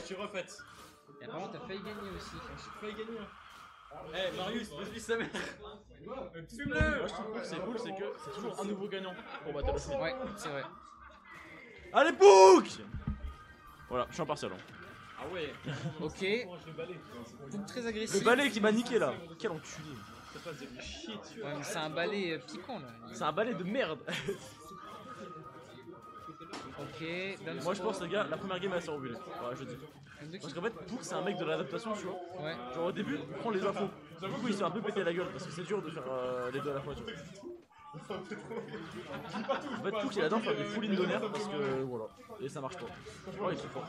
je suis refaite. Et apparemment, t'as failli gagner aussi. J'ai failli gagner. Eh Marius, vas-y sa mère. Fume-le. Moi je trouve que c'est cool, c'est que c'est toujours un nouveau gagnant pour Battle of Field. Ouais, c'est vrai. Allez Pouk. Voilà, je suis impartial. Ah ouais. Ok. Donc très Le agressif. balai qui m'a niqué là. Quel enculé. Ça passe de chier dessus. Ouais, mais c'est un balai piquant là. C'est un balai de merde. Ok. donne Moi je son- pense les gars, la première game elle s'est envolée. Ouais, je dis. Parce qu'en fait, Pouk c'est un mec de l'adaptation, tu vois. Ouais. Genre au début, il prend les infos. Du coup, il s'est un peu pété la gueule parce que c'est dur de faire les deux à la fois, tu vois. En fait, Pouk il adore faire des full in d'honneur parce que voilà. Et ça marche pas. Ouais, il est trop fort.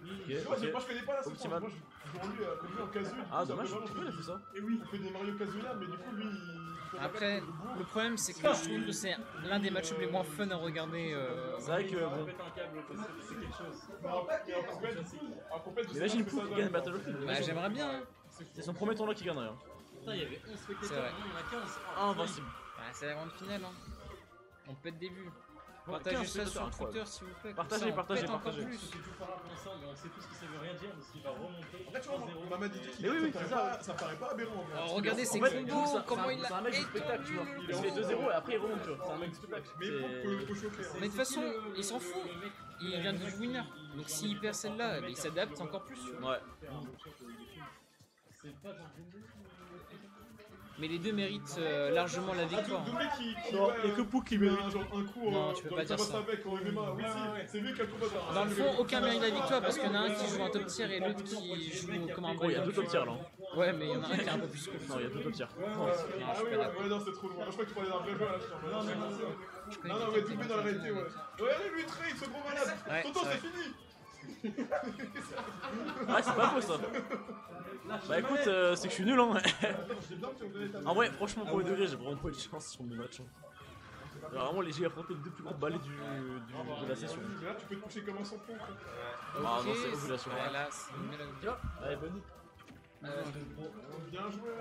Moi je connais pas la séquence, Optimal. moi je joue en lui en casu. Ah, dommage, pourquoi il a fait ça? Et oui, on fait des Mario Kazuya, mais du coup lui Après, le problème c'est que je trouve que c'est l'un des matchs les moins fun à regarder. C'est vrai que bon. Pète un câble, c'est quelque chose. Mais imagine Pouk qui gagne Battle of Field. Bah, j'aimerais bien. Hein. C'est son premier tournoi qui gagnerait. Hein. Putain, il y avait 11 C'est vrai. spectateurs, il y en a 15. Invincible. Bah, c'est la grande finale. Hein. On peut être début. Ouais, Partagez 15 ça sur spectateurs, Twitter s'il vous plaît. Partagez, Comme ça, on partagez, pète encore partagez. plus. C'est tout par rapport à ça, mais on sait tous que ça veut rien dire parce qu'il va remonter. En fait, tu vois, 3-0. Maman dit qu'il Mais oui, c'est ça. ça paraît pas aberrant. en fait. Alors, regardez En ses fait, combos, Pouk, comment il c'est a un mec de spectacle, tu vois. Il fait 2-0 et après il remonte, tu vois. C'est un mec de spectacle. Mais il faut choquer. Mais de toute façon, il s'en fout. Il vient de winner. Donc s'il perd celle-là, il s'adapte encore plus. Tu vois. Ouais. C'est pas dans le Mais les deux méritent largement la victoire. Doublé qui Non, il y a que Pouk qui mérite. genre un coup Non, tu peux pas dire ça. avec en MMA. Oui, si, c'est lui qui a le combat. Dans le fond, aucun mérite la victoire parce qu'il y en a un qui joue en top tier et l'autre qui joue comme un Gros, il y a deux top tiers là. Ouais, mais il y en a un qui est un peu plus que Non, il y a deux top tiers. Ah oui, ouais, non, c'est trop loin. Je crois que tu parlais d'un vrai jeu là. Non, non, ouais, doublé dans la réalité, ouais. Regardez lui, trade, ce gros malade. Ouais, Tonton, c'est c'est fini. Ouais, c'est pas faux ça. Bah écoute, c'est que je suis nul hein. J'ai bien que tu me donnais ta. En vrai, franchement, pour le degré, j'ai vraiment pas eu de chance sur mes matchs. Hein. Vraiment, j'ai affronté les deux plus gros balais de la session. Là, tu peux te coucher comme un sans-fond. Ah Ok, non, c'est ovulation. ouais, là, c'est une belle ovulation. Allez, bonne Bien joué.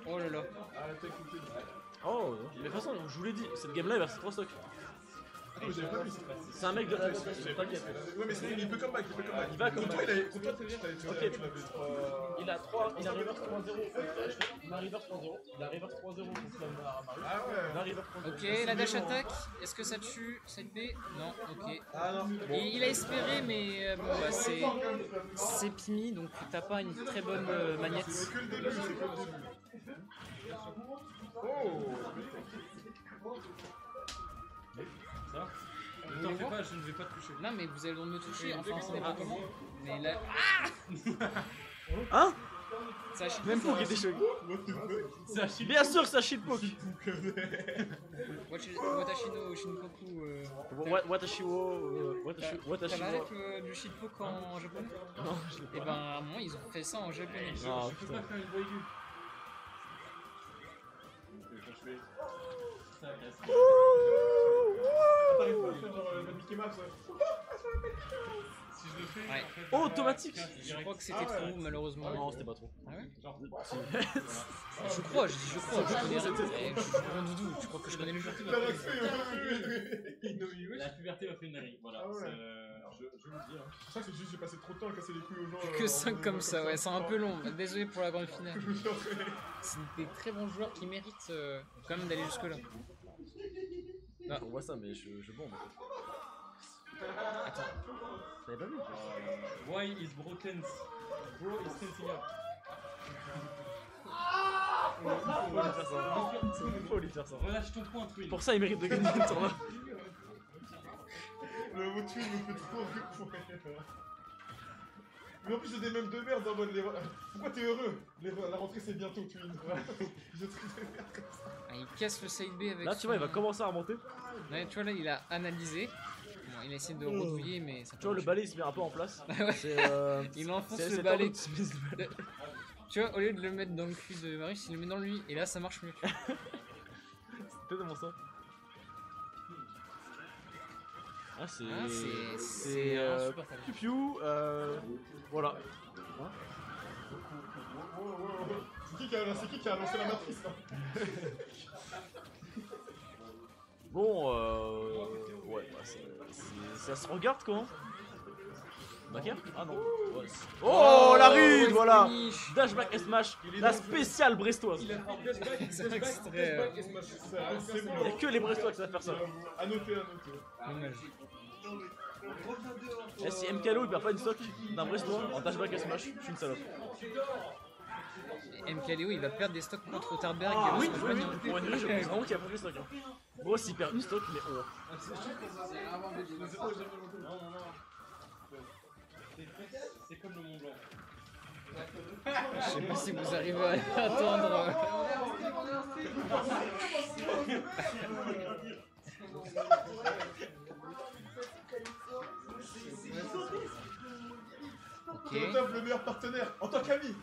Oh là là. Oh, mais de toute façon, je vous l'ai dit, cette game là, il va faire 3 stocks. Ah, mais j'avais pas vu ça. C'est un mec de la t'inquiète. Ouais, mais il peut come back, il peut come back. Il va Contre come toi, back. contre toi, tu l'avais Il a 3, il a reverse 3-0. Il a reverse 3-0. Il a reverse 3-0 contre Mario. Ah Il a ouais. reverse 3-0. Ok, la dash attaque, est-ce que ça tue cette B? Non, ok. Ah non. Il a espéré, mais bon, bah, c'est Pimi, donc t'as pas une très bonne manette. C'est que le début, c'est que le début. Oh. Ça ne t'en fais pas, je ne vais pas te toucher. Non, mais vous avez le droit de me toucher, enfin, ça dépend comment. Mais là. Hein? Ça chie Même Pouk était choqué. C'est Achille. Bien sûr que ça shit Pouk. Watashino Shinkoku. Watashiwo. T'as Watashiwo. l'arrête du shitpoke en japonais? Non, je l'ai Et pas. ben, à un moment, ils ont fait ça en japonais. Ah, Je peux putain. pas faire une voix aiguë. Ça casse. T'arrives pas à faire genre la Mickey Mouse. Si je le fais, Ouais. en fait, Oh, automatique. Je crois que c'était trop, malheureusement. Non, c'était pas trop. Ah ouais? genre, Je crois, je dis je crois, je connais rien. Je suis grand doudou, je crois que je connais le jeu. la puberté m'a fait une ânerie. Voilà. Ah ouais. Je vous le dis. Hein. Ça, c'est juste j'ai passé trop de temps à casser les couilles aux gens. Que 5 comme ça, ouais, c'est un peu long. Désolé pour la grande finale. C'est des très bons joueurs qui méritent quand même d'aller jusque là. On voit ça, mais je bombe. Attends. T'avais pas vu? Why is broken? Bro is standing up. Faut lui faire ça. Relâche ton point, Twin. Pour ça, il mérite de gagner le tournoi. Le mot tuile me fait trop rire. Mais en plus, j'ai des mêmes de merde en mode les. Pourquoi t'es heureux? La rentrée c'est bientôt, Twin. J'ai des trucs de merde comme ça. Ah, il casse le side B avec Là, tu vois, il va commencer à remonter. Ouais, tu vois, là, il a analysé. Bon, il a essayé de redouiller, mais ça Tu vois, le balai il se met un peu en place. Ouais. C'est. Il enfonce c'est le c'est balai. Thanos qui met le balai. Tu vois, au lieu de le mettre dans le cul de Marius, il le met dans lui. Et là, ça marche mieux. C'est totalement ça. Ah, c'est. Ah, c'est C'est. insupportable. Piu piu. Voilà. C'est qui qui a lancé la matrice là? Bon, Ça se regarde comment? Backer? Ah non. Ouais. Oh la ride, voilà. Finish. Dashback et smash, la spéciale brestoise. Il a fait dashback, C'est vrai que c'est très, dashback et smash. C'est bon. Il n'y a que les brestois qui savent faire ça. À noter, à noter. Dommage. Et si MKLO il perd pas une stock d'un brestois en dashback et smash, je suis une salope. MKLeo il va perdre des stocks contre Tarberg. Oui, pour une je pense vraiment qu'il a perdu une stock. Gros, s'il perd une stock, mais oh. C'est comme le Mont Blanc. Je sais pas si vous arrivez à attendre. Ok. Top, le meilleur partenaire en tant qu'ami.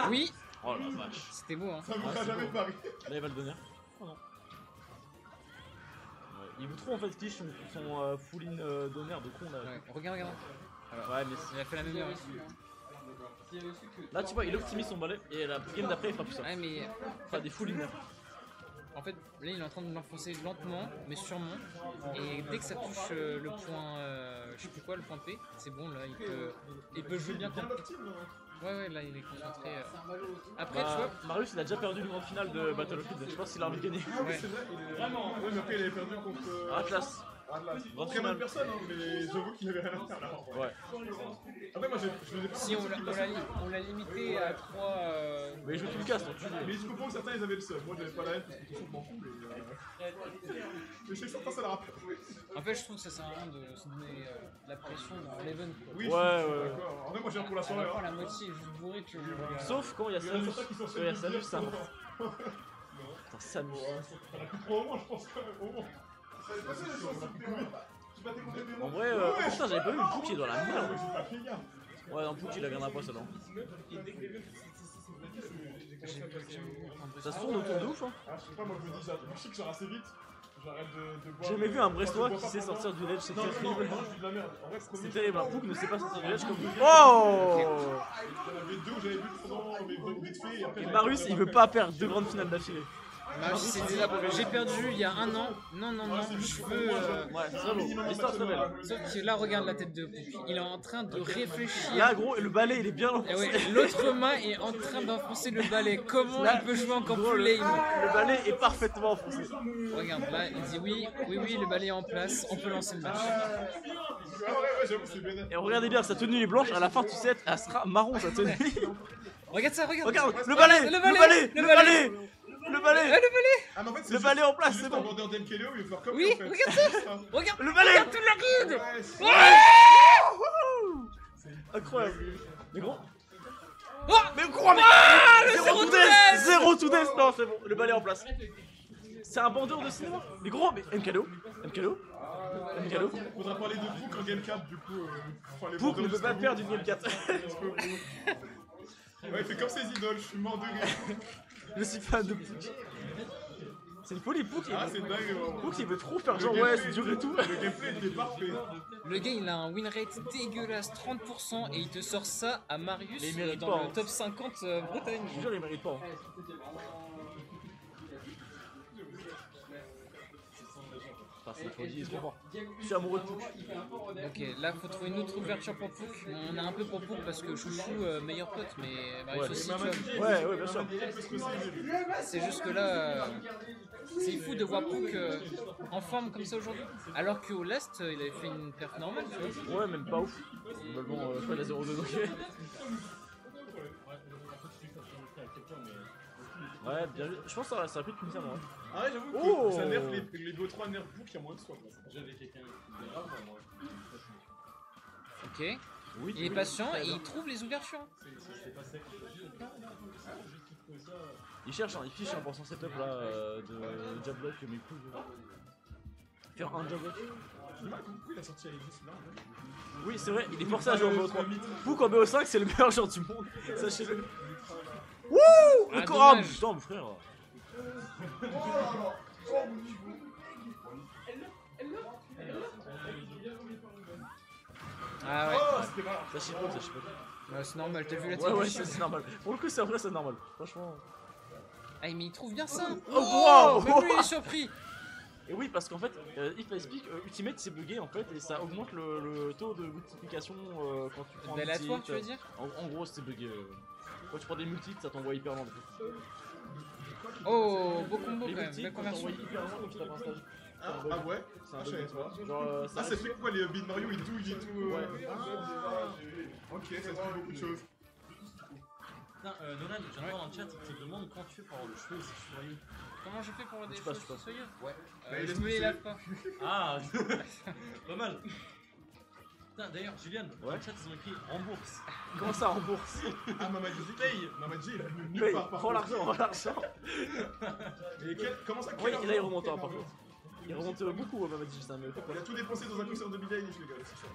Oui, Oh la vache. c'était beau hein. Ça ne fera jamais Paris. Là, il va le donner. Oh non. Ouais, il veut trop en fait qu'il son full in d'honneur de con là. Ouais, regarde, regarde. Ouais, mais Il a fait la même erreur. là, tu vois, il optimise son balai et la game d'après, il fera plus ça. Ouais, mais Enfin, des full inners. en fait, là il est en train de l'enfoncer lentement, mais sûrement. Et dès que ça touche le point, je sais plus quoi, le point P, c'est bon là, il peut jouer bien. Ouais, là il est concentré. Après, tu vois. Marius, il a déjà perdu le grand final de Battle of Field. Je pense qu'il a envie de gagner. Ouais. C'est vrai, il est vraiment. Ouais, mais après, il avait perdu contre. Atlas. Atlas. Grand Très final. bonne personne, hein, mais j'avoue qu'il avait rien à faire là. Ouais. Après, moi, je l'ai pas Si on l'a limité à 3. Mais il joue tout le cast, donc tu Mais je comprends que certains ils avaient le seum. Moi j'avais pas la haine parce que de toute façon je m'en fous. Mais je sais que certains ça leur a plu. En fait, je trouve que ça sert à rien de se donner la pression dans l'event. Oui, Ouais, je suis ouais. d'accord. En vrai, moi j'ai un pour la À soirée. la fin, hein. la moitié est juste bourré, tu vois. Sauf quand il y a Il y en a Samus. certains qui sont Quand il y a Samus, ça va. mort. Putain, Samus. T'en as plus 3 au moins, je pense quand même. Au moins. En vrai, putain, j'avais pas vu le Pouk qui est dans la merde. J'ai pas fait gaffe. Ouais, non, Pouk il a gagné pas ça, non. Ça se tourne autour de ouf, hein. Ah, je sais pas, moi je me dis, je sais que j'arrête assez vite. J'arrête de boire. J'ai jamais vu un Brestois qui sait sortir du ledge, c'est Non, terrible. non, je dis de la merde. En vrai, C'est terrible, un Pouk ne sait pas sortir du ledge comme vous. Oh! Il y en avait deux où j'avais vu pendant mes vite fait. Et après, Et Marius, il veut pas perdre deux grandes finales d'affilée. C'est déjà j'ai perdu il y a un an. Non, je veux. Ouais, c'est très beau. L'histoire très belle. Sauf que là, regarde la tête de Pouk. Il est en train de réfléchir. Là, gros, le balai il est bien long. Et ouais, l'autre main est en train d'enfoncer le balai. Comment Là, il peut jouer encore gros, plus lame? le balai est parfaitement enfoncé. Regarde, là, il dit oui, le balai est en place, on peut lancer le match. Ah ouais, j'avoue, c'est bénin. Et regardez bien, sa tenue est blanche, à la fin, tu sais, elle sera marron sa tenue. Regarde ça, regarde. Regarde, le balai! Le balai! Le balai! Le balai! Ah, mais en fait, c'est Le juste- balai en place, c'est c'est juste un bon. vendeur d'MKLO, il veut faire comme Oui, lui, en fait. regarde ça. Regarde, Le balai! regarde toute la ride. Ouais, c'est- Incroyable. Mais gros. Oh, Mais gros, mais. le Zéro to death! Zéro to death! Non, c'est bon, le balai en place. C'est un bandeur de cinéma. Mais gros, mais MKLO? MKLO? MKLO? Faudra parler de Pouk en Game 4, du coup. Faut aller Pouk voir ne peut pas jusqu'au perdre bout. une game 4. Jusqu'au bout. Ouais, il fait comme ses idoles, je suis mort de rire. Je suis fan de Pouk. C'est une folie, Pouk. Ah, c'est dingue, vraiment. Pouk il veut trop faire Le genre gameplay ouais, c'est dur et tout. Le gameplay était parfait. Le gars il a un win rate dégueulasse, 30%, et il te sort ça à Marius Mais il mérite dans pas, le hein. top 50 Bretagne. Je te jure, il mérite pas. Putain, c'est une folie, il est trop fort. Je suis amoureux de Pouk. Ok, là faut trouver une autre ouverture pour Pouk. On a un peu pour Pouk parce que Chouchou, meilleur pote, mais Marius Ouais. aussi, tu vois. Ouais, bien sûr. C'est juste que là, c'est fou de voir Pouk en forme comme ça aujourd'hui. Alors qu'au Last, il avait fait une perf normale, tu vois. Ouais, même pas ouf. Globalement, je crois qu'il a 0,2 donc. Ouais, bien vu. Je pense que ça a pris de ça, moi. Ah ouais, j'avoue Oh. que ça nerf les BO3 nerf Pouk, il y a moins de soi. J'avais quelqu'un qui grave, moi. Ok, Oui, il est patient et il trouve les ouvertures. C'est pas sec. Il cherche, il fiche pour son setup là de jab block, mais cool. Faire un jab block. Pourquoi il a sorti avec celui-là? Oui, c'est vrai, il est forcé à jouer en BO3. Pouk en BO5, c'est le meilleur joueur du monde. Sachez-le. Wouh! Ah, Le Coram! dommage. Putain, mon frère. Ah ouais, Oh, c'était marrant. Ça chipote, ça chipote. ouais, c'est normal, t'as vu la Ouais, ouais, télé. c'est normal. Pour le coup, c'est vrai, c'est normal. Franchement. Ah mais il trouve bien ça. Oh, wow. Même lui il est surpris. Et oui, parce qu'en fait, If I Speak, Ultimate c'est bugué en fait, et ça augmente le taux de multiplication quand tu prends un D'aléatoire, multi-hit. tu veux dire? En gros, c'est bugué. Quand tu prends des multi ça t'envoie hyper loin. Oh, beau combo Les quand même, multi belle ça t'envoie conversion. hyper loin quand tu tapes un stage. Ah ouais. C'est un Ah, je bug. savais pas. Genre, Ah, ça fait quoi les Beat Mario, ils douillent et tout Ouais. Ok, ça explique beaucoup de choses. Putain, Nolan, je viens de voir dans le chat, il te demande quand tu fais pour avoir le cheveu, c'est soyeux. Comment je fais pour avoir des Tu passes, choses tu passes. soyeux? Ouais. Je me les lave pas. Ah, pas mal. Putain, d'ailleurs, Julian, dans Ouais. le chat, ils ont écrit rembourse. Comment ça rembourse? Ah, Mamadji Paye. Mamadji, il a venu Paye, nulle part par prends contre. l'argent, prends l'argent. Et comment ça, Oui, quel là il argent, remonte quel par argent contre. Il remonte beaucoup, Mamadji, c'est un mieux. Il a tout dépensé dans un concert de Billie Eilish, les gars, c'est sûr.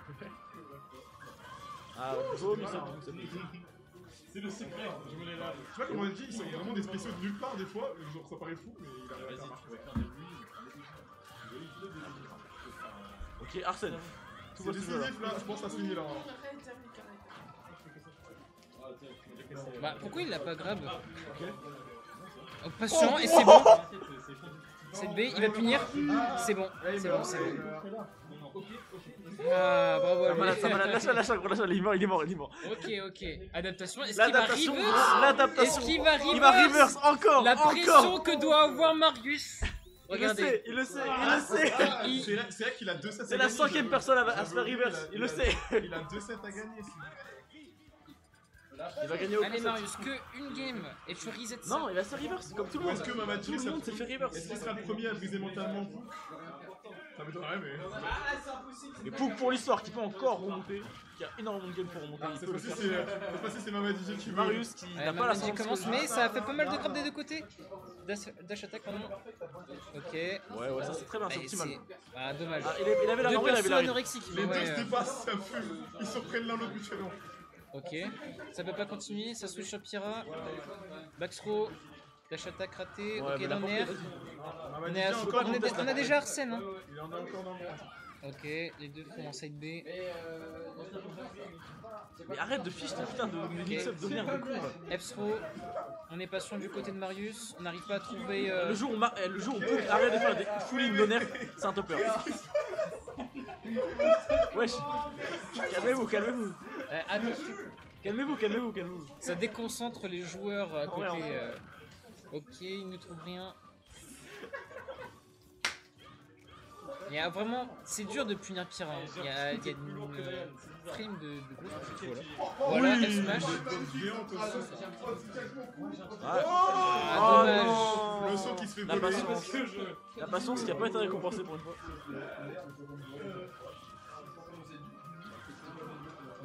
Ah, vaut mieux ça, c'est mieux. C'est le secret, je me les lave. Tu vois, comme on a dit, ils sont vraiment des spéciaux de nulle part des fois, genre ça paraît fou, mais il a Vas-y, réussi à tu marcher. pourrais faire des ruines. Ok, Arsène. Tout C'est va se jouer là. décisif là, je pense que ça se finit là. Bah, pourquoi il l'a pas grab? Oh, patient, et c'est bon. C'est le B, il va punir. C'est bon, c'est bon, c'est bon. Ah, bravo à Ça lui. malade, ça malade, lâche-le, il est mort. Ok, ok. Adaptation, est-ce qu'il va L'adaptation, reverse? l'adaptation. Est-ce qu'il va Il va reverse encore, La pression encore. que doit avoir Marius. Il le Regardez. sait, il le sait, il le sait. C'est là qu'il a 2 sets à C'est la gagner, 5ème j'avoue. personne à se faire reverse, il le sait. Il a 2 sets à gagner. Il va gagner au Allez concept. Marius, que une game et tu reset ça. Non, il va se faire reverse, comme tout le Ou monde. est-ce que Mamadji, Tout le monde s'est fait reverse. est-ce qu'il sera le premier à briser mentalement Pouk? Ça m'étonnerait, mais. Et pour l'histoire, qui peut encore remonter, qui a énormément de games pour remonter, il Cette peut le fois-ci, faire. cette fois-ci, c'est Mamadji qui veut. Marius qui n'a pas la Mamadji chance. commence, mais ça a fait pas mal de grab des deux côtés. Dash attack, pardon. Ok. Ouais, ça c'est très bien, c'est Allez, optimal. Ah, dommage. Ah, il avait la Deux mort, il avait persos la ride. anorexiques. Les mais deux ouais, se dépassent, ça fume. Ils se reprennent l'un l'autre mutuellement. Ok. Ça peut pas continuer, ça switch sur Pyra. Backthrow. Dash attack raté. Ouais, Ok, mais dans n'importe l'air. quoi, On, Mamadji est à- est encore dans le on a déjà Arsène. Hein. Il en a encore dans le monde. Ok, les deux font en side B. Mais arrête de fiche tes putain de mix-up de merde de con là. F-throw. On est patient du côté de Marius. On n'arrive pas à trouver. Le jour où Pouk arrête de faire des full d'honneur, c'est un topper. Wesh. Calmez-vous. Attention. Calmez-vous. Ça déconcentre les joueurs à côté. Ouais, Ok, ils ne trouvent rien. Il y a vraiment, c'est dur de punir Pyra. Hein. Il y a une frame de gros là. Voilà, F smash. Ah, dommage. Le saut qui se fait La voler. patience qui a pas été récompensée pour une fois.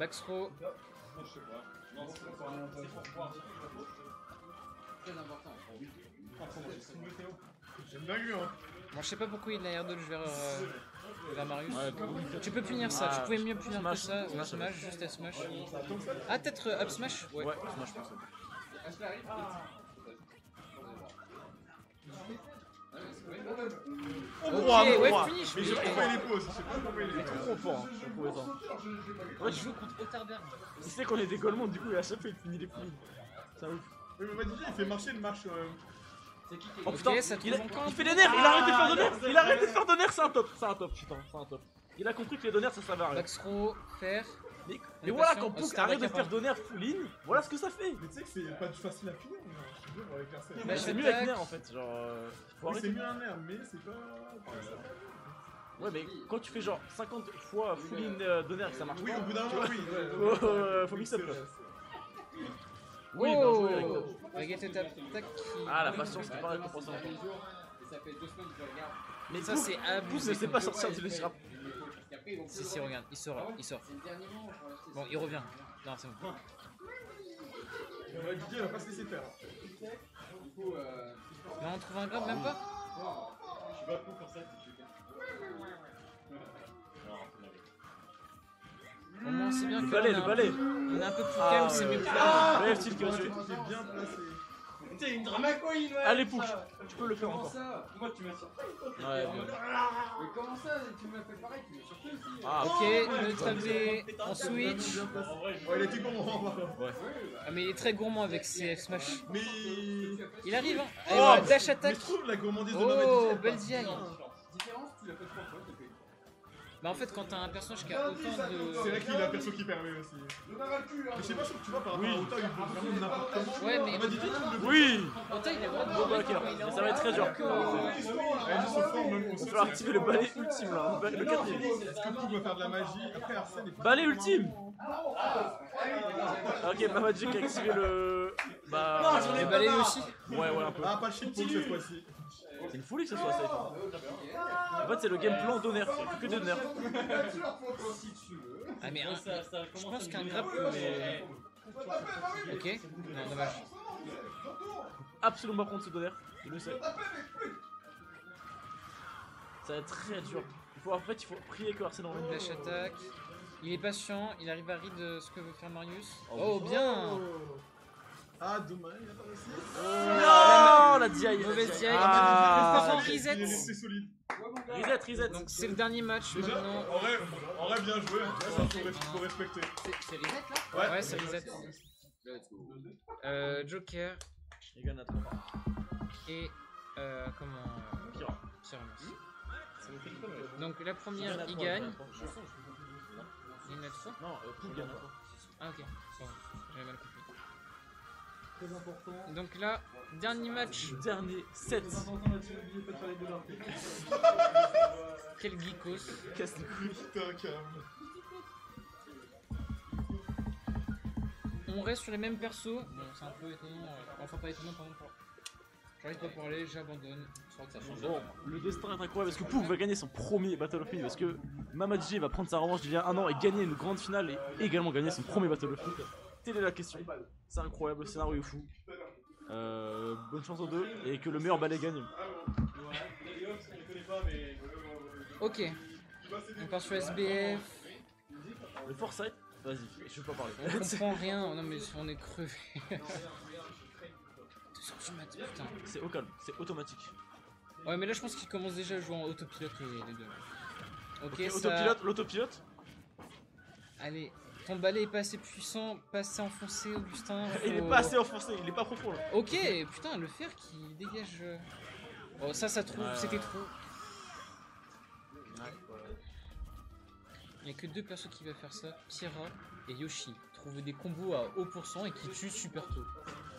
Backthrow. J'aime bien lui, hein. Bon, je sais pas pourquoi il a l'air dodge vers Marius. Ouais, Tu peux punir ça, tu pouvais mieux punir que smash, ça. smash. Smash, juste F smash. Ah, peut-être up smash. Ouais. Ouais, moi je pense. Ok, Oh, ouais, oh, finish. Mais je sais pas pourquoi il est pause. Je sais pas pourquoi il est pause. Trop fort, hein, je trouvais ça. Ouais, je joue contre Otterberg. Il sait qu'on est des Golemons, du coup, à chaque fois il finit les poules. C'est un ouf. Oui, mais Mamadji, il fait marcher le marche. Oh putain, ça il, tourne encore. il fait des nerfs, il a arrêté de faire de nerfs, il a arrêté de faire de nerfs, c'est un top, putain, c'est un top. Il a compris que les donneurs ça servait à rien. Backthrow, faire. Mais voilà, patient. quand Oh, Pouk c'était arrête de un faire de nerfs full in, voilà ce que ça fait. Mais tu sais que c'est pas facile à finir, je te jure, avec Arsène. Bah, C'est je mieux tac. avec nerfs en fait, genre. Faut Oui, c'est arrêter. mieux un nerf, mais c'est pas. Ouais, mais quand tu fais genre 50 fois full in de nerfs et que ça marche Oui, pas. au bout d'un moment, oui. Faut mix up là. C'est- Oui, bien joué avec Dodge. Baguette et tac qui. Ah, la patience qui paraît récompensée encore. Mais Ça, Pouk, c'est Pouk abusé. ne sait pas sortir du légirap. Si, regarde, il sort. Bon, il revient. Non, c'est bon. Didier va pas se laisser faire. Non, on trouve un grab, même pas. Au moins, c'est bien Le que balai, là, le balai. on est un peu plus Ah, calme, c'est ouais. mieux que Ah, le F-tilt qui va tuer. Il est bien placé. T'es une drama queen, ouais. Allez, Pouk, tu peux le faire Comment encore. ça? Moi, tu m'as surpris. Ouais, bien. Mais comment ça? Tu m'as fait pareil, tu m'as surpris aussi. Ah, Ok, neutral B en switch. Ouais, il était gourmand. Ah, mais il est très gourmand avec ses F smash. Mais. Il arrive, hein. Oh, Allez, voilà, dash Mais attack. je trouve la gourmandise de Oh, Mamadji. belle diag. il a fait 3 fois, t'as fait. Bah en fait quand t'as un personnage qui a autant de... C'est vrai qu'il est un perso qui permet aussi. Mais je sais pas sûr que tu vois par rapport à Ota, il peut vraiment n'importe comment. Ouais, mais- On m'a dit tout le monde. Oui. Ota il est vraiment Bon bah ok, mais ça va être très dur. Elle est sur forme, même Il va falloir activer le balai ultime là, le 4ème. Est-ce que Pou va faire de la magie? Après Arsène est Balai ultime. Ok, bah Magic a activé le... Bah... Le balai aussi. Ouais, un peu. Ah, pas shit Pou cette fois-ci. C'est une folie que ce soit safe. En fait, c'est le game plan d'honneur, c'est plus que de nerfs. Ah mais Ça je commence pense à qu'un devenir grappe... un peu, Ok, non dommage. Absolument pas contre ce d'honneur, je le sais. Ça va être très dur. En fait, il faut prier que Arsène revienne. Flash attaque. Il est patient, il arrive à read ce que veut faire Marius. Oh, Oh bien. Ah, dommage, il a pas réussi. Non, la DI. Mauvaise DI. Ah, Restez Il est reset. resté solide. reset. Donc c'est le dernier match Déjà, maintenant. en vrai, bien joué, hein. Ça, faut respecter. C'est reset là? Ouais, c'est reset. Let's go. Joker Il gagne à 3. et comment Pire. Pyramus. Donc la première il gagne. Il y en a 3. Non, Pou gagne à 3. Ah ok. Bon, j'avais mal compris. Très important. Donc là, dernier match. Dernier 7. Très important là-dessus, n'oubliez pas de faire les dollars. Quel geekos. Casse les couilles. Putain, carrément. On reste sur les mêmes persos. Bon, c'est un peu étonnant. Enfin, pas étonnant, pardon. J'arrive pas pour aller, j'abandonne. Je crois que ça change. Bon, le destin est incroyable parce que Pou va gagner son premier Battle of Field parce que Mamaji va prendre sa revanche d'il y a un an et gagner une grande finale et également gagner son premier Battle of Field. Telle est la question. C'est incroyable, le scénario est fou. Bonne chance aux deux et que le meilleur balai gagne. Ok. On part sur SBF. Le Foresight, vas-y, je vais pas parler. On comprend rien. Non, mais on est crevé. 2h du mat, putain. C'est au calme, c'est automatique. Ouais, mais là, je pense qu'il commence déjà à jouer en autopilote les deux. Ok, ça... Autopilote, l'autopilote. Allez, ton balai est pas assez puissant, pas assez enfoncé, Augustin. Il est faut- pas assez enfoncé, il est pas profond là. Ok, putain, le fer qui dégage. Oh, ça trouve, c'était trop. Il y a que deux persos qui va faire ça, Pyra et Yoshi. Trouver des combos à haut pourcent et qui tuent super tôt.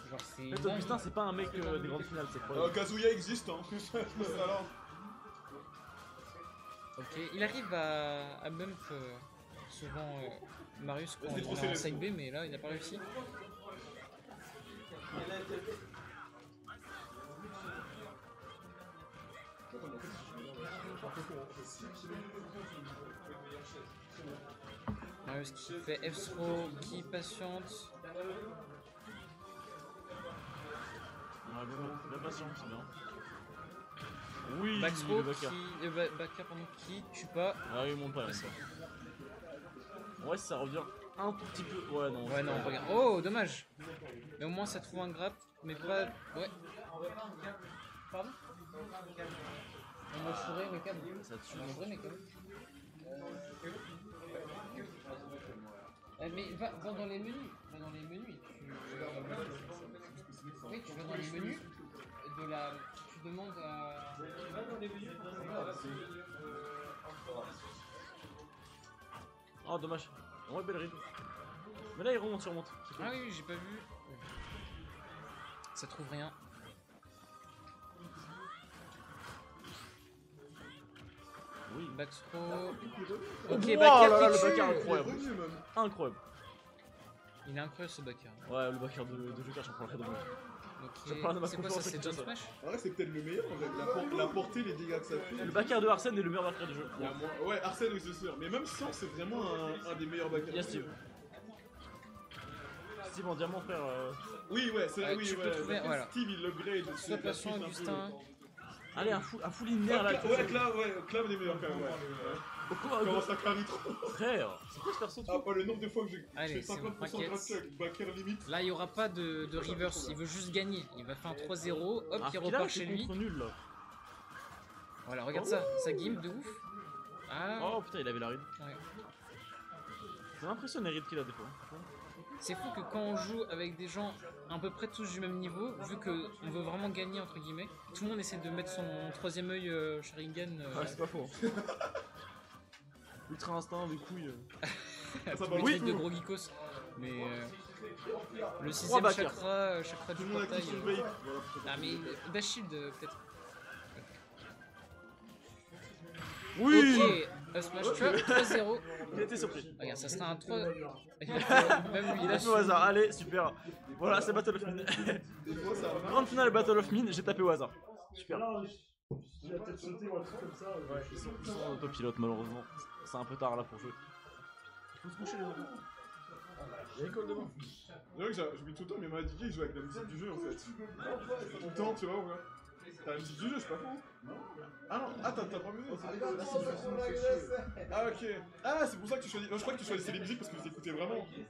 Genre, c'est. En fait, Augustin, c'est pas un mec des grandes finales, c'est quoi. Kazuya existe, hein. Alors. Ok, il arrive à bump souvent Marius quand Vas-y, il trop est en serré. side B, mais là il a pas réussi. Marius qui fait F-throw, qui patiente. Ouais, bon, la patience, c'est bien. Oui, Backthrow le backer. backer pardon, qui tue pas. Ah oui, il monte pas, il monte pas. Ouais, ça revient un tout petit peu. Ouais, non. Ouais, non, regarde. Oh, dommage. Mais au moins ça trouve un grappe, mais pas. Ouais. Pardon? On m'a fourré mes câbles. Ça tue. On m'a fourré mes câbles. Mais va dans les menus. Va dans les menus et tu. Oui, tu vas dans les menus. Tu demandes à. Oh, dommage. Ouais, belle ride. Mais là, il remonte, il remonte. C'est cool. Ah oui, j'ai pas vu. Ça trouve rien. Oui. Backthrow. Ok, Ok, backer là là, qui le tue. backer incroyable. Incroyable. Il est incroyable ce backer. Ouais, le backer de Joker, j'en prends très dommage. Je Ok. parle de ma C'est quoi ça? confiance, C'est c'est Jump déjà ça. Smash? En vrai, c'est peut-être le meilleur, en fait. La portée, les dégâts que ça fait. Le backer de Arsène est le meilleur backer du jeu. Il y a moins- Ouais, Arsène, oui, c'est sûr. Mais même sans, c'est vraiment un des meilleurs backers. Il y a Steve. Steve en diamant, frère. Oui, ouais, c'est Ouais, oui, tu peux ouais. trouver- voilà. Steve, il upgrade. Sois patient, Augustin. Allez, un full linéaire là. Ouais, Clav, est meilleur quand même. Ouais. Commence à carry trop. Frère, c'est quoi ce perso Ah, pas le nombre de fois que j'ai Allez, fait c'est bon, 50% de t'inquiète. gratte backer limite. Là, il n'y aura pas de reverse, il veut juste gagner. Il va faire un 3-0, hop, il repart chez lui. Nul là. Voilà, regarde ça, ça gimp de ouf. Ah, Oh putain, il avait la ride. ouais. Ça m'impressionne les rides qu'il a des fois. c'est fou que quand on joue avec des gens à peu près tous du même niveau, vu qu'on veut vraiment gagner entre guillemets, tout le monde essaie de mettre son troisième œil Sharingan. Ouais, c'est pas faux. Ultra instinct, des couilles. Tous va, les oui. trucs de gros geekos. Mais le sixième backers. chakra Tout du le monde a portail. qui surveille. Ah mais Dash Shield peut-être. Oui. Ok, un smash trap 3-0. Il était surpris. Regarde, ça sera un 3. Même lui, Il a fait au hasard, allez, super. Voilà, c'est Battle of Mine. Grande finale Battle of Mine, j'ai tapé au hasard. Super. J'ai la tête sautée ou un truc comme ça. Ouais, ils sont en autopilote malheureusement. C'est un peu tard là pour jouer. Faut se coucher les enfants. Il y a l'école demain. C'est vrai que j'oublie tout le temps, mais ma DJ il joue avec la musique du jeu en fait. Tout le temps, tu vois, ouais. T'as la musique du jeu, c'est pas fou. Ah non, ah t'as pas vu. Ah ok. Ah c'est pour ça que tu choisis. Non, je crois que tu choisissais les musiques parce que vous écoutez vraiment. Ok.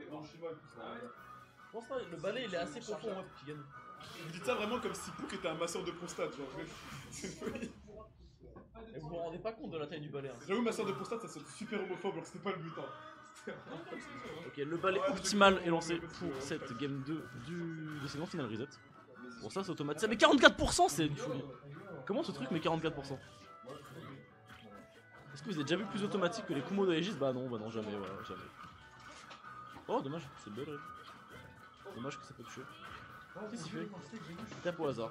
Je pense que le balai il est assez profond pour qu'il gagne. Vous dites ça vraiment comme si Pouk était un masseur de prostate, genre. C'est une folie. Et vous vous rendez pas compte de la taille du balai. Hein. J'avoue, masseur de prostate, ça sonne super homophobe, alors c'était pas le but. Hein. Ok, le balai optimal est lancé pour cette game 2 de cette grande finale reset. Bon, ça c'est automatique. Ça met 44%, c'est une folie. Comment ce truc met 44%? Est-ce que vous avez déjà vu plus automatique que les Kumo de Aegis? Bah non, jamais, voilà, jamais. Oh, dommage, c'est belle. Dommage que ça peut toucher. Qu'est-ce qu'il fait? Il tape au hasard.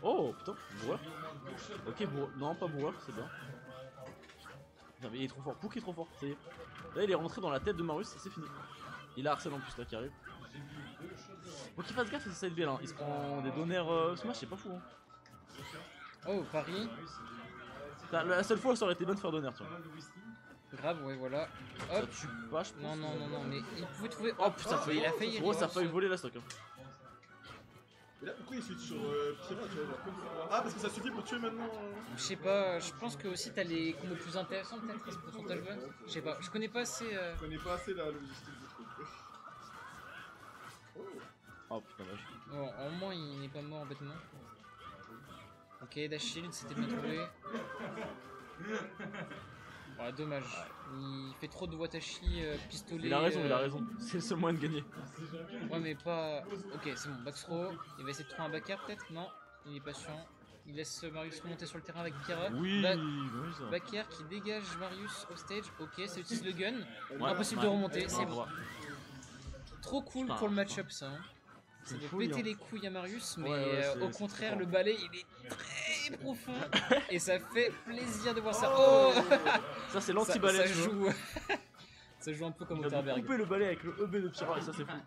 Oh putain, bourreur. Ok, bourreur. Non, pas bourreur, c'est bien. Non, mais il est trop fort. Pouk est trop fort. Ça y est. Là, il est rentré dans la tête de Marius, c'est fini. Il a Arsène en plus là qui arrive. Faut qu'il fasse gaffe à cette BL. Hein. Il se prend des donneurs Smash, c'est pas fou. Hein. Oh, Paris. La seule fois, ça aurait été bien de faire donner, tu vois. Grave, ouais, voilà. Ça Hop. tue pas, je pense. Non, mais il pouvait trouver. Oh putain, il a failli. Gros, ça a failli voler la stock. Hein. Et là, pourquoi il switch sur Pyra, tu vois, ah, parce que ça suffit pour tuer maintenant. Je sais pas, je pense que aussi t'as les combos plus intéressants peut-être, ce pourcentage bas. Je sais pas, je connais pas assez. Je connais pas assez la logistique du truc. Oh putain, vache. Bon, au moins il n'est pas mort bêtement. Ok, Dash Shield, c'était bien trouvé. Voilà, dommage. Il fait trop de Watashi pistolet. Il a raison. C'est le seul moyen de gagner. Ouais, mais pas. Ok, c'est bon, back throw. Il va essayer de trouver un backer peut-être? Non, il est patient. Il laisse Marius monter sur le terrain avec Pyra. Oui, Ba- oui, ça. Backer qui dégage Marius au stage. Ok, ça utilise le gun. Ouais, Impossible ouais. de remonter, c'est Ouais, bon. ouais. Trop cool Putain. pour le match-up ça. Hein. Ça C'est fait fou, péter hein. les couilles à Marius, mais Ouais, au c'est contraire, fort. le balai il est très profond et ça fait plaisir de voir ça. Oh, Ça, c'est ça, l'anti-balai. ça tu vois. joue. Ça joue un peu comme Il a Otterberg. coupé le balai avec le EB de Pyra et ça, c'est fou.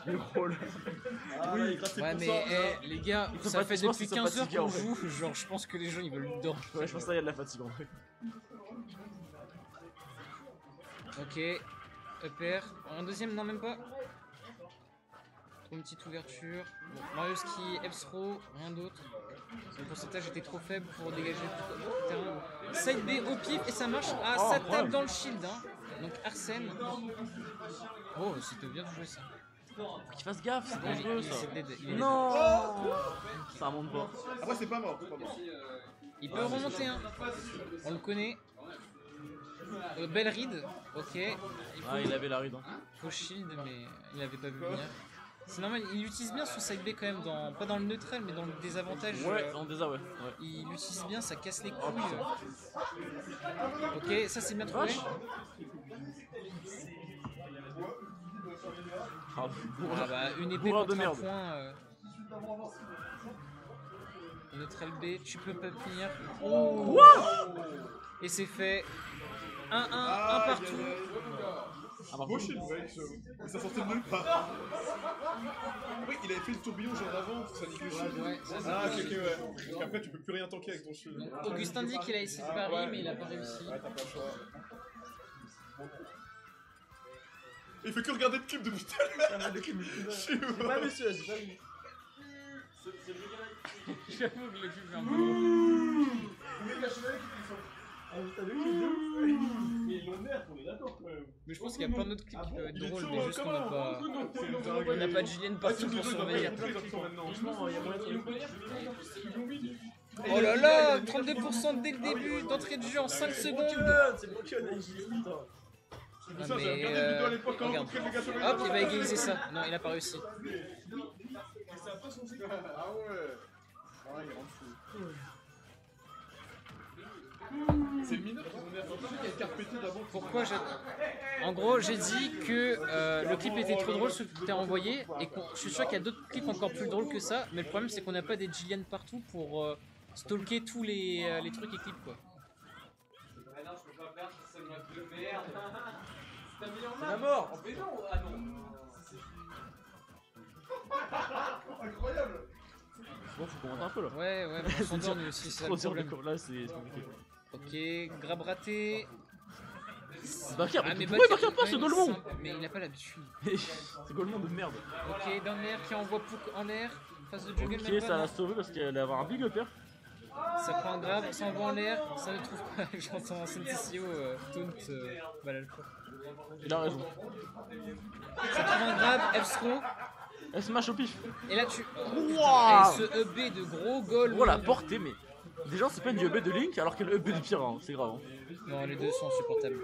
Le rôle. Oui, il gratte Ouais, pour mais ça. les gars, Ils sont ça fait fatigués, depuis ils sont 15 heures fatigués, qu'on en fait. joue. Genre, je pense que les gens ils veulent dormir. Ouais, je pense que là, il y a de la fatigue en vrai. Ok, upper. Un deuxième, non, même pas. Trop une petite ouverture. Bon, Marius qui Epsro, rien d'autre. Le pourcentage était trop faible pour dégager le terrain. Side B au pif et ça marche. Ah, Oh, ça tape incroyable. dans le shield. Hein. Donc Arsène. Oh, c'était bien joué ça. Faut qu'il fasse gaffe, c'est Il dangereux est ça. dead, il est dead. Non. Ça monte pas. Après, c'est pas mort, c'est pas mort. Il peut remonter, hein. On le connaît. Belle ride. Ok. Ah, il avait la ride. Hein. Faut shield, mais il avait pas vu venir. C'est normal, il utilise bien son side B quand même, pas dans le neutral, mais dans le désavantage. Ouais, en désa, ouais. Il l'utilise bien, ça casse les couilles. Ok, ça c'est bien trouvé. Ah, Ah bah, une épée Bourreur contre de un merde. point. Neutral B, tu peux pas finir. Oh. Et c'est fait. 1-1, un partout. Ah, bah, Beau shield, ouais, j'avoue. Mais ça sortait de nulle part. Oui, il avait fait le tourbillon genre avant, ça nique le shield. Ouais, ça, c'est Ah, ok, possible. ouais. Parce qu'après, tu peux plus rien tanker avec ton shield. Donc, Augustin dit qu'il a essayé de parier, mais il a pas réussi. Ouais, t'as pas le choix. Il fait que regarder le clip depuis tout à l'heure. Je suis mort. Pas vu celui-là, j'ai pas vu. J'avoue que le clip est un peu. Mais ils l'ont nerf, on est d'accord quand même. Mais je pense qu'il y a plein d'autres clips qui peuvent être Il est drôles, chaud, mais juste qu'on n'a pas. On On n'a pas de Julien Ah, partout tous les pour deux, ils surveiller. doivent maintenant. Franchement, il y a moyen de. Oh là là, 32% dès le début d'entrée de jeu en 5 secondes. C'est broken, putain. C'est pour Ah, ça, mais, j'avais regardé une vidéo à l'époque quand on regarde. montrait les gâteaux. Hop, il va égaliser ça. Non, il a pas réussi. Ah ouais. Ah, il rend fou. C'est le mineur qui ont l'air qui a une carte pétée d'abord. Pourquoi j'ai... En gros, j'ai dit que le clip était trop drôle, ce que tu t'as envoyé, et je suis sûr qu'il y a d'autres clips encore plus drôles que ça, mais le problème c'est qu'on n'a pas des Jillian partout pour stalker tous les trucs et clips quoi. C'est la mort. Incroyable. Bon, faut commenter un peu là. Ouais, mais on s'endort nous aussi, c'est ça Trop le dur, problème. d'accord. Là, c'est compliqué. Ok, grab raté. Bakar, Ah, mais mais pourquoi il Bakar, marque pas ce Golemon? mais il n'a pas l'habitude. C'est Golemon de merde. Ok, down air qui envoie Pook en l'air, face de jungle Ok, même ça pas, l'a sauvé parce qu'elle allait avoir un big up here. ça prend un grab, ça envoie en l'air, ça ne trouve pas, j'entends un CNTCO taunt Balalco. Il a raison. Ça trouve un grab, F-throw, Elle smash au pif. et là tu... Wouah. Et ce EB de gros goal. Oh la portée, mais. Déjà, c'est pas une EB de Link alors qu'elle EB de Pyra, hein. C'est grave. Hein. Non, les deux sont insupportables.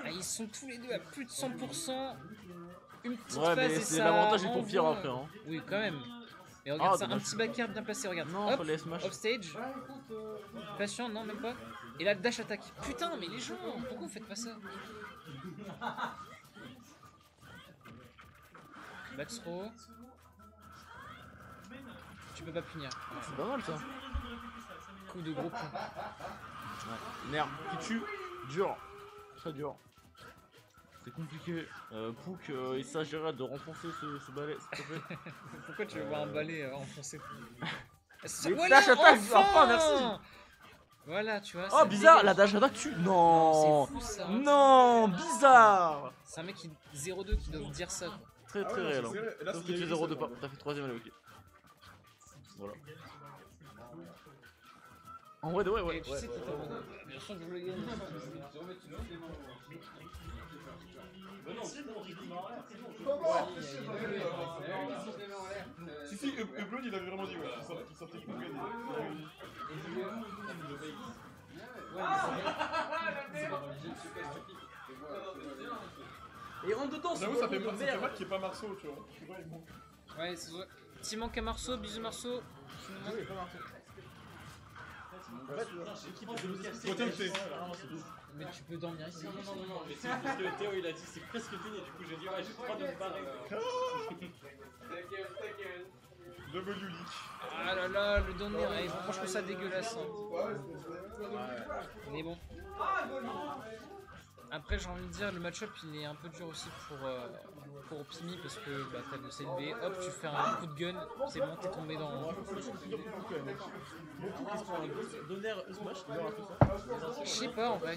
Ah, ils sont tous les deux à plus de 100%. Une petite Ouais, phase mais et c'est ça l'avantage du envoie. pour Pyra après. Hein. Oui, quand même. Mais regarde Ah, ça, un dommage. petit backer bien placé, regarde. Non, Hop, fallait smash. off stage. Patient, non, même pas. Et là, dash attaque. Putain, mais les gens, pourquoi vous faites pas ça? Backthrow. Tu peux pas punir. C'est pas mal ça. Coup de gros coup. Nerf qui tue. Dur. Très dur. C'est compliqué. Pook, il s'agirait de renfoncer ce balai, s'il te plaît. Pourquoi tu veux voir un balai enfoncé? Mais dash attack, enfin, merci. Voilà, tu vois. Oh, ça bizarre, dégage. la dash attack tue. Non. C'est fou ça. Non, bizarre. C'est un mec qui 0-2 qui doit dire ça. Quoi. Très Ah très ouais, réel. non, c'est vrai. Là, Sauf c'est que tu fais Yaris, 0 de ça, pas. pardon. T'as fait 3ème, allez, ok. Voilà. En vrai, ouais. Et tu sais que t'es abonné. Je sens que je voulais gagner. Si, Upload il avait vraiment dit ouais, qu'il sortait qu'il pouvait gagner. Et rentre dedans, J'avoue, ça fait mal qu'il n'y ait pas Marceau, tu vois. Tu vois, il manque. Ouais, c'est vrai. Petit manque à Marceau, bisous Marceau. Totem, c'est. Mais tu peux dormir ici. Non, mais c'est parce que Théo il a dit c'est presque fini, du coup j'ai dit ouais, j'ai le droit de me barrer. W leak. Ah là là, le down air, eh, franchement je trouve ça dégueulasse. Hein. Mais bon. Après j'ai envie de dire le match-up il est un peu dur aussi pour Optimi parce que bah, t'as le CLB, hop tu fais un coup de gun, c'est bon t'es tombé dans... Donner smash, il aura tout ça. Je sais pas en vrai.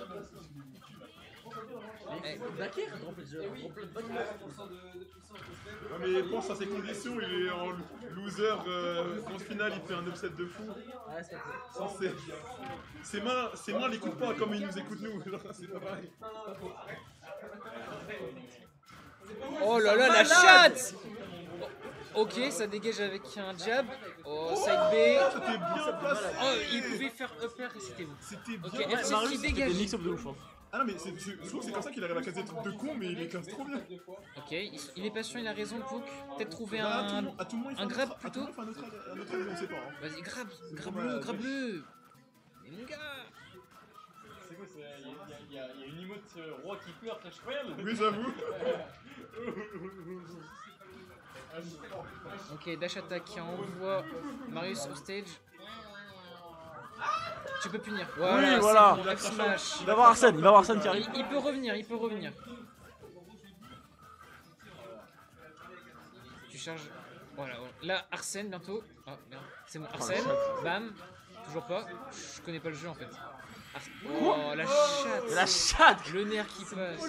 Eh, Bakir, complète Ouais, mais pense à ses conditions, il est en loser, en finale il fait un upset de fou. Ça, ses mains l'écoutent pas comme il nous écoute nous, c'est pas pareil. Oh là là, la chatte! Ok, ça dégage avec un jab. Oh, side B. C'était bien placé. Oh, il pouvait faire upper et c'était bon. C'était Ok, bien. F6 qui Marius, c'était dégage. mix-up de ouf. Hein. Ah non mais je trouve que c'est comme ça qu'il arrive à caser des trucs de con mais il les casse trop bien. Ok, il est patient, il a raison, Pook. Peut-être trouver Bah, un... à tout moment il fait un grab à tout plutôt. moment, il fait un autre avis, on sait pas. Hein. Vas-y, Voilà, grabe-le. Mais mon gars. C'est quoi, il y a une emote roi qui pleure, Clash Royale. Oui j'avoue. Ok, dash attack qui envoie Marius au stage. Tu peux punir. Voilà, Oui, voilà. c'est bon, F smash. Il va voir Arsène qui arrive. Il peut revenir, Tu charges. Voilà. Là, Arsène bientôt. Ah merde, c'est bon. Arsène, bam. Toujours pas. Je connais pas le jeu en fait. Oh, la chatte. La chatte. Le nerf qui passe.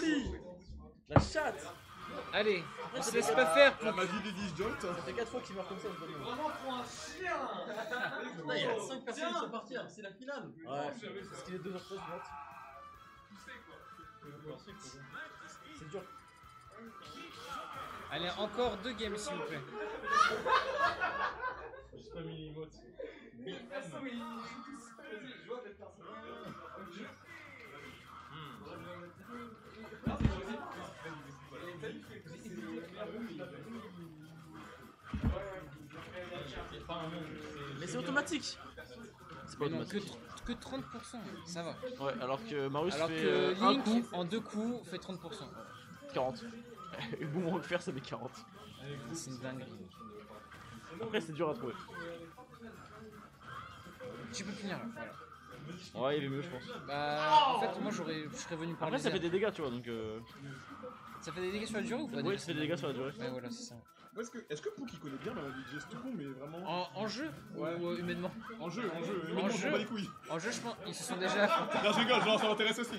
La chatte. Allez, on se laisse pas faire. La magie des disjoints. Ça fait 4 fois qu'il meurt comme ça. Vraiment pour un chien. Là, il y a 5 personnes qui sont parties, c'est la finale. Ouais, parce qu'il est 2h13 C'est dur. Allez, encore 2 games s'il vous plaît. J'ai pas mis l'emote. Mais c'est automatique. C'est pas Mais non, automatique. que 30%, ça va. Ouais, alors que Marius Alors fait que un Link, coup, en 2 coups, fait 30%. 40. Et bon, on faire ça fait 40. C'est une dinguerie. Après, c'est dur à trouver. Tu peux finir là, voilà. Ouais, il est mieux, je pense. Bah, en fait, moi je serais venu par Après, ça fait des dégâts, tu vois, donc. Ça fait des dégâts sur la durée ou pas? Oui, ça fait des dégâts sur la durée. Ouais, voilà, c'est ça. Est-ce que Pouk il connaît bien la DJ? C'est tout con, mais vraiment. En jeu Ouais. ou humainement? En jeu, En humainement, jeu. je m'en bats les couilles. En jeu, je pense, ils se sont déjà affrontés. Non, je rigole, genre ça m'intéresse aussi,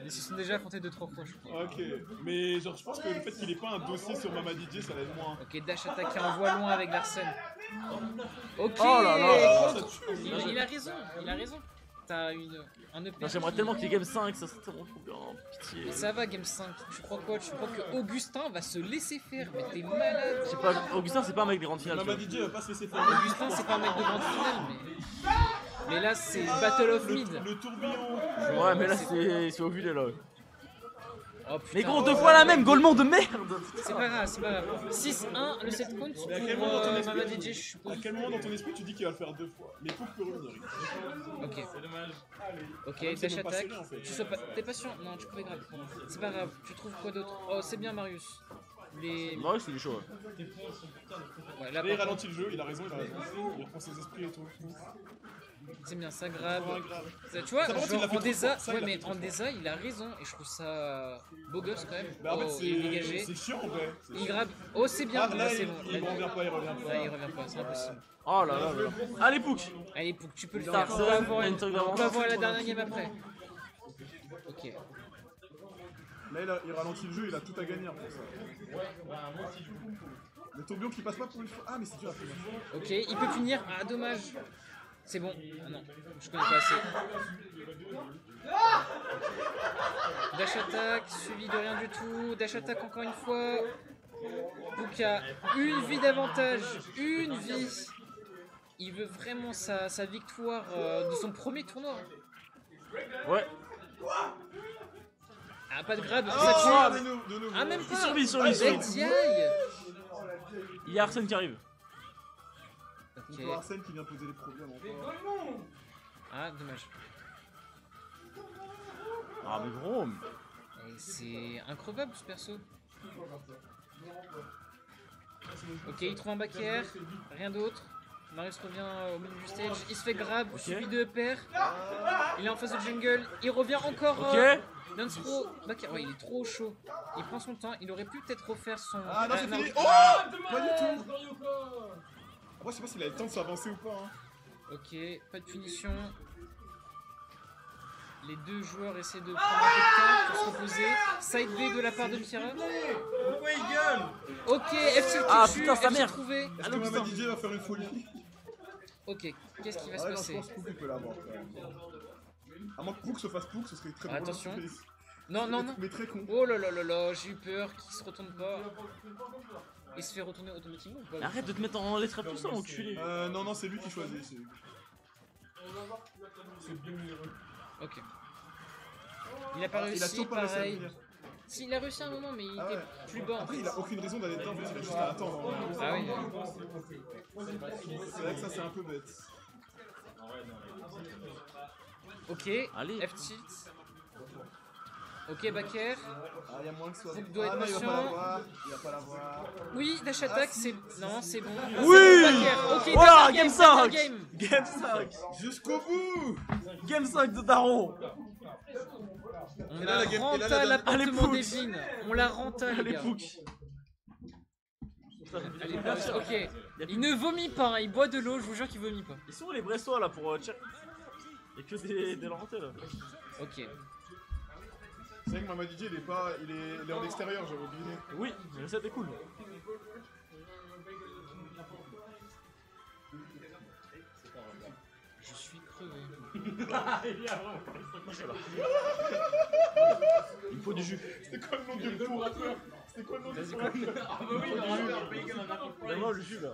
Ils se sont déjà affrontés 2-3 fois, je crois. Ok, mais genre je pense que le fait qu'il ait pas un dossier sur Mama DJ, ça l'aide moins. Ok, dash attaque qui envoie loin avec Larsen. Ok, Oh là là. il a raison, il a raison. T'as un EP. Non, j'aimerais tellement qu'il y ait Game 5, ça serait tellement trop bien. Pitié. Mais ça va, Game 5. Tu crois quoi? Tu crois que Augustin va se laisser faire? Mais t'es malade. Je sais pas, Augustin, c'est pas un mec des grandes finales. Mama tu vois. DJ va pas se laisser faire. Augustin, c'est pas un mec de grande finale, mais là, c'est Battle of Mid. Le tourbillon. Ouais, mais là, c'est ovulé là. Oh, putain. Mais gros, deux fois la même, Golemon de merde! C'est pas grave, c'est pas grave. 6-1, le set count pour Mais à quel moment dans ton Mama esprit, DJ, je suppose. à quel moment dans ton esprit tu dis qu'il va le faire 2 fois? Mais Pouk peut revenir. Ok, C'est dommage. ok, c'est dash même pas attack. serré, en fait. Tu sois pas... T'es pas sûr? Non, tu pouvais grave. C'est pas grave, tu trouves quoi d'autre? Oh, c'est bien, Marius. Les. Marius, il est chaud. Ouais. Ouais, là, Là, il par contre, ralentit le jeu, il a raison. Il reprend ses esprits et tout. c'est bien, ça grave. Ouais, grave. Ça, tu vois, Ça, par contre, genre, il l'a fait en trop Desa, fort. Ça, ouais, il l'a mais fait trop en fort. Desa, il a raison et je trouve ça beau gosse quand même. Bah en fait, Oh, il est dégagé. c'est chiant en vrai. Il grave. Oh, c'est bien, Ah, là, là, c'est il bon. revient pas, il revient pas. Ouais, il revient pas, c'est impossible. Oh là là là. Allez, Pouk! Allez, Pouk, tu peux le Tarzan, faire. On va avoir une truc d'avance. on va avoir la dernière game après. Ok. Là, il ralentit le jeu, il a tout à gagner pour ça. Le tourbillon qui passe pas pour une fois. Ah, mais c'est dur à finir. Ok, il peut finir. Ah, dommage. C'est bon. Ah non, je connais pas assez. Dash attack, suivi de rien du tout. Dash attack encore une fois. Pouk a une vie d'avantage. Une vie. Il veut vraiment sa victoire de son premier tournoi. Ouais. Ah, pas de grab. Ah, ça tue. de nouveau. Ah, même pas. Il survit. Aïe. Il y a Arsène qui arrive. Ok. Encore Arsène qui vient poser les problèmes encore. Ah, dommage. Ah, mais gros. Et c'est increvable ce perso. Ok, il trouve un back air, rien d'autre. Marius revient au milieu du stage, il se fait grab, suivi de pair. Il est en face de jungle, il revient encore. Ok. Dance throw, back air. Ouais, il est trop chaud. Il prend son temps, il aurait pu peut-être refaire son. Ah non, c'est non. fini. Oh, pas du tout. Moi, je sais pas s'il a le temps de s'avancer ou pas. Hein. Ok, pas de punition. Les deux joueurs essaient de prendre un peu de temps pour se reposer. Side B de la part de Mira. Pourquoi il gueule? Ok, FT Ah, tue, putain, sa FT mère. trouvé. Est-ce que Mama DJ va faire une folie? Ok, qu'est-ce qui va se Ouais, non, je passer? pense que Pouk peut l'avoir. quand même. À moins que Pouk se fasse Pouk, ce serait très drôle. Attention. Non, non, non. Mais très con. Oh là là là là, j'ai eu peur qu'il se retourne pas. Il se fait retourner automatiquement ou pas? Arrête de te mettre en lettre tout ça, enculé. Non, non, c'est lui qui choisit. Ok. Il a pas Il a réussi, toujours pas réussi à pareil. venir. Si, il a réussi à un moment, mais il Ah était ouais. plus bas en Après, fait. il a aucune raison d'aller dedans, en fait, il a juste à attendre. Ah oui. C'est vrai que ça, c'est un peu bête. Ok, Allez. F-tilt. Ok, back air. Ah, il y a moins que soit. Faut que doit être non, il va patient. pas l'avoir. Il va pas l'avoir. Oui, dash attack, c'est. Non, c'est bon. Oui. Back air. Ok, Voilà, dernière game 5. game. Game 5. Jusqu'au bout. Game 5 de Daron. On Et là, a la game- et là, renta la- l'appartement Allez, des vignes. On l'a renta, les Allez, gars. Pouk. Allez, Marius, ok. Il ne vomit pas, hein, il boit de l'eau, je vous jure qu'il vomit pas. Ils sont où les Brestois là pour check? Y'a que des Laurentais là. Ok. C'est vrai que Mama DJ, il est en extérieur, j'avais oublié. Oui, mais ça c'était cool. Je suis crevé. Il me faut du jus. C'était quoi le nom du tour? C'est quoi le nom Vas-y, du quoi. Ah bah oui, il aura un pays comme un apple. Vraiment le jus là.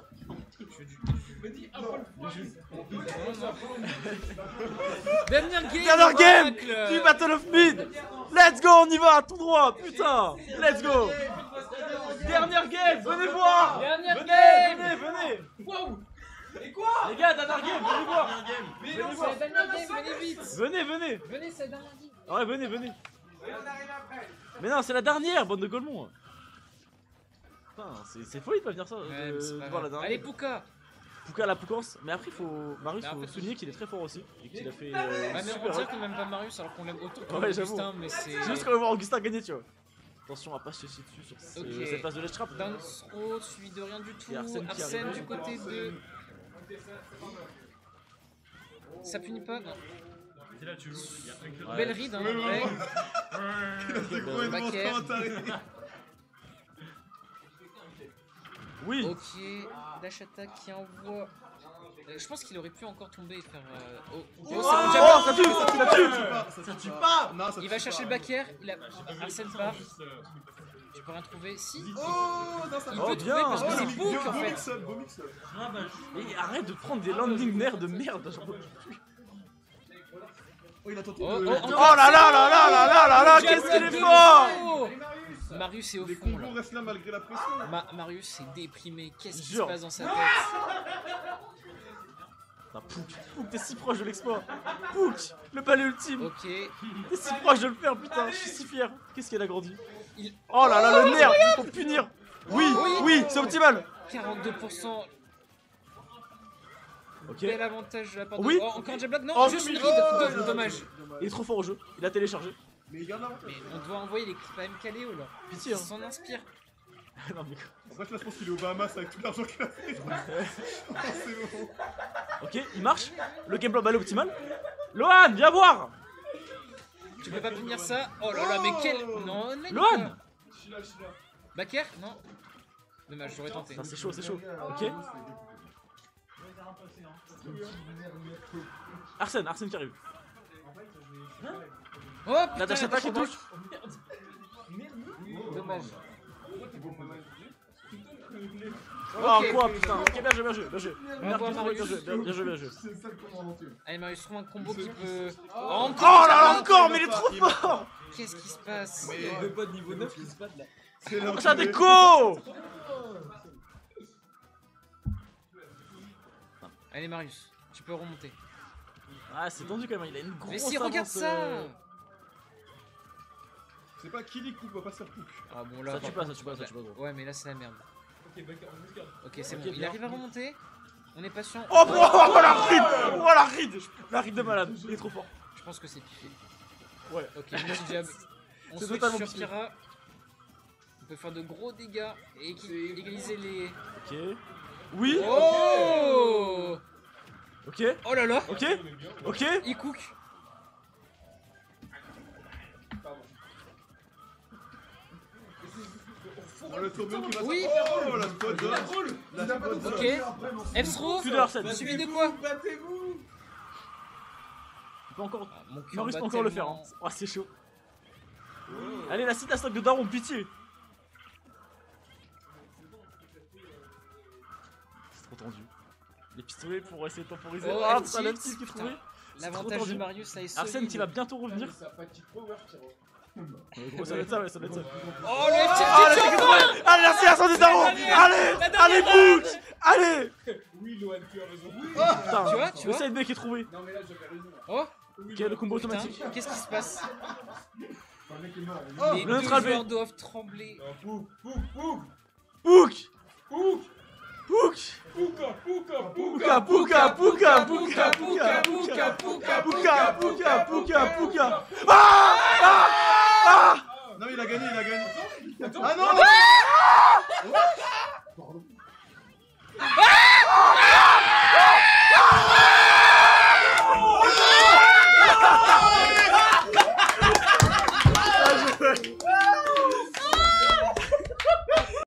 Dernière game. Dernière game Oracle. du Battle of Mid. Let's go, on y va, tout droit, putain. Let's go. Dernière game, venez voir. Dernière Venez, game. venez. Wow. Les gars, dernière game, venez voir. Mais non, c'est la dernière game, venez vite. Venez. Venez, c'est la dernière game. Ah ouais, venez. Mais non, c'est la dernière, bande de Golemont. Putain, c'est folie de pas venir ça. Ouais, mais c'est pas de voir la grave. dernière. Allez, Pouka. Pouka la Poucance. Mais après, Marius, Mais faut après, souligner qu'il est très fort aussi. Et qu'il a fait Ouais, mais on super. dirait qu'on aime pas Marius alors qu'on l'aime autant que Ouais, j'avoue. Augustin, mais c'est. C'est juste qu'on va voir Augustin gagner, tu vois. Attention à pas se laisser dessus sur Ok. cette phase de ledge trap. Dance Road suivi de rien du tout. Et Arsène qui Arsène arrive. du côté de. Ça punit pas, non. C'est là, tu joues. Il y a un que Ouais. Belle ride, hein, Ouais, ouais, ouais. C'est gros bah, événement Baker. commentaire. Oui. Ok, dash attack qui envoie. Je pense qu'il aurait pu encore tomber et faire. Oh, c'est bon, Oh, jab. ça tue. Ça tue pas. Non, ça Il va tue chercher le pas. back air, il a. Arsène part. Je peux rien trouver. Si. Oh, non, ça Il Oh, peut bien. trouver parce que Oh, c'est le Book en beau fait. mix-up, beau mix-up. Ah bah, Mais arrête de prendre des landing nerfs de merde. Genre. Oh, il a tenté. Oh, de- oh, Oh là là, qu'est-ce qu'il est fort. Marius est au Les fond là. combos restent là malgré la pression. Marius est déprimé. Qu'est-ce qui se Jure. passe dans sa tête? Putain, Pouk, t'es si proche de l'exploit. Pouk, le palais ultime. Ok. T'es si proche de le faire, putain. Je suis si fier. Qu'est-ce qu'il a grandi. Il- Oh là là, le nerf, juste pour punir. Oui, c'est optimal. 42%. Ok. Quel avantage de la part de. Oui. Oh, encore un jab block? Non, Oh, juste une oh, ride. Dommage. Il est trop fort au jeu. Il a téléchargé. Mais il garde l'avantage. Mais on doit envoyer les clips à MKLeo là. Pitié, Il hein. s'en inspire. Non, mais... En fait, là, je pense qu'il est aux Bahamas avec tout l'argent qu'il a fait. C'est bon. Ok, il marche. Le gameplay balai optimal. Lohan, viens voir. Tu peux pas punir ça? Oh là là, mais quel. Non, mais. Lohan. Back air? Non. Dommage, j'aurais tenté. Putain, c'est chaud. Ok. Arsène qui arrive. Oh La putain, dash attack qui trop touche. Dommage. Oh Ok. quoi, putain. Ok, bien joué. Bravo à Marius. Bien joué. Allez, Marius, trouve un combo qui peut. Oh là là, encore, mais il est trop fort. Qu'est-ce qui se passe? Mais pas de niveau 9 qui se battent là. c'est là. J'ai un déco. Allez, Marius, tu peux remonter. Ah, c'est tendu quand même. Il a une grosse Mais si, avance, regarde ça! C'est pas Kili Cook, on va pas se faire Cook. Ah bon, là. Ça par tue pas, contre, gros. Ouais, mais là, c'est la merde. Ok, Baker, on se garde. Ok, c'est Ok, bon. Il bien. arrive à remonter. On est patient. Oh la ride. La ride de malade. Il est trop fort. Je pense que c'est piffé. Ouais. Ok, petit jab. On C'est switch totalement sur piffé. Kira. On peut faire de gros dégâts et égaliser les. Ok. Oui. Oh! Ok. Oh là là! Ok. Il cook! Oh, le tourbillon qui va Oui. sortir. Oh, la spot zone. La spot zone. Ok. F-throw! Plus de Arsène. Suivi de quoi? Il peut encore. Ah, mon cœur Marius bat peut encore le faire. tellement. Hein. Oh, c'est chaud. Allez, la cite à stock de Daron, pitié. C'est trop tendu. Les pistolets pour essayer de temporiser. Oh, Ah, F-tilt, putain, la petite qui est putain. trouvée. L'avantage tendu. de Marius, là, est solide. Arsène qui va bientôt revenir. Gros, ça va être ça, Oh, le F-tilt! Ah, la cite qui est trouvée. Allez, la cite à stock de Daron. Allez, Book. Allez. Oui, Lohan, tu as raison. Putain, Tu vois, tu le vois. side B qui est trouvé. Non, mais là, j'avais raison. Oh! Ok, le combo Putain, automatique. qu'est-ce qui se passe? Oh, Les le deux neutral B. joueurs doivent trembler. Book. Pouka, Ah. Non, il a gagné. Ah non.